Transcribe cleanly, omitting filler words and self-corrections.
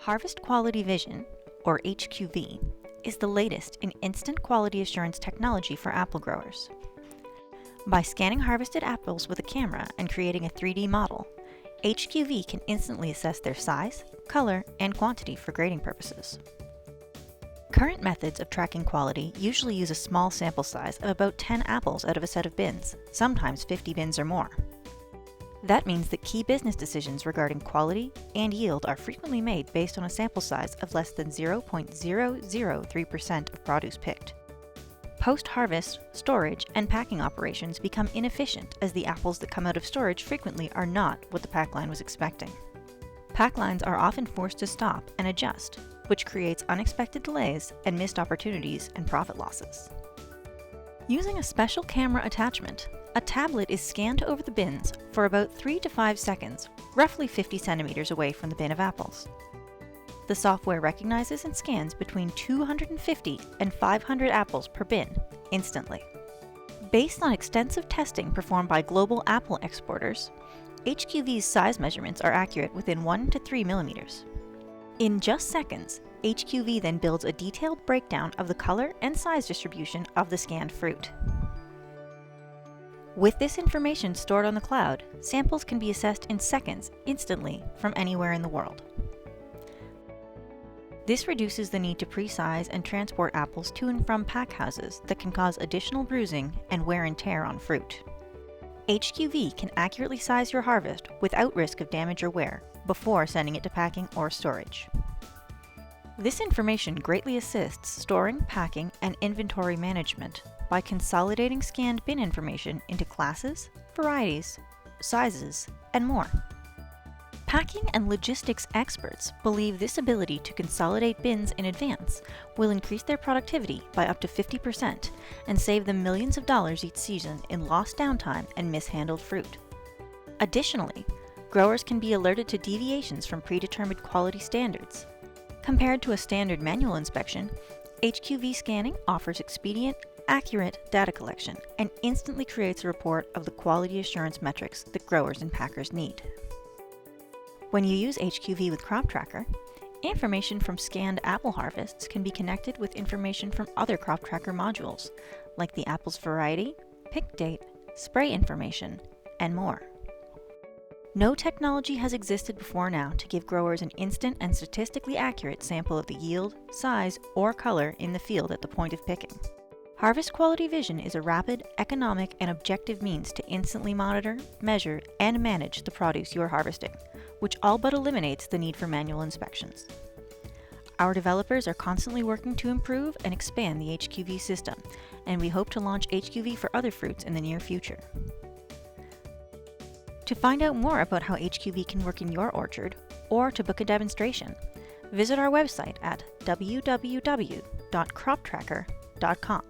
Harvest Quality Vision, or HQV, is the latest in instant quality assurance technology for apple growers. By scanning harvested apples with a camera and creating a 3D model, HQV can instantly assess their size, color, and quantity for grading purposes. Current methods of tracking quality usually use a small sample size of about 10 apples out of a set of bins, sometimes 50 bins or more. That means that key business decisions regarding quality and yield are frequently made based on a sample size of less than 0.003% of produce picked. Post-harvest, storage, and packing operations become inefficient as the apples that come out of storage frequently are not what the pack line was expecting. Pack lines are often forced to stop and adjust, which creates unexpected delays and missed opportunities and profit losses. Using a special camera attachment, a tablet is scanned over the bins for about 3 to 5 seconds, roughly 50 centimeters away from the bin of apples. The software recognizes and scans between 250 and 500 apples per bin instantly. Based on extensive testing performed by global apple exporters, HQV's size measurements are accurate within 1 to 3 millimeters. In just seconds, HQV then builds a detailed breakdown of the color and size distribution of the scanned fruit. With this information stored on the cloud, samples can be assessed in seconds instantly from anywhere in the world. This reduces the need to pre-size and transport apples to and from pack houses that can cause additional bruising and wear and tear on fruit. HQV can accurately size your harvest without risk of damage or wear before sending it to packing or storage. This information greatly assists storing, packing, and inventory management by consolidating scanned bin information into classes, varieties, sizes, and more. Packing and logistics experts believe this ability to consolidate bins in advance will increase their productivity by up to 50% and save them millions of dollars each season in lost downtime and mishandled fruit. Additionally, growers can be alerted to deviations from predetermined quality standards. Compared to a standard manual inspection, HQV scanning offers expedient, accurate data collection and instantly creates a report of the quality assurance metrics that growers and packers need. When you use HQV with Croptracker, information from scanned apple harvests can be connected with information from other Croptracker modules, like the apple's variety, pick date, spray information, and more. No technology has existed before now to give growers an instant and statistically accurate sample of the yield, size, or color in the field at the point of picking. Harvest Quality Vision is a rapid, economic, and objective means to instantly monitor, measure, and manage the produce you are harvesting, which all but eliminates the need for manual inspections. Our developers are constantly working to improve and expand the HQV system, and we hope to launch HQV for other fruits in the near future. To find out more about how HQV can work in your orchard, or to book a demonstration, visit our website at www.croptracker.com.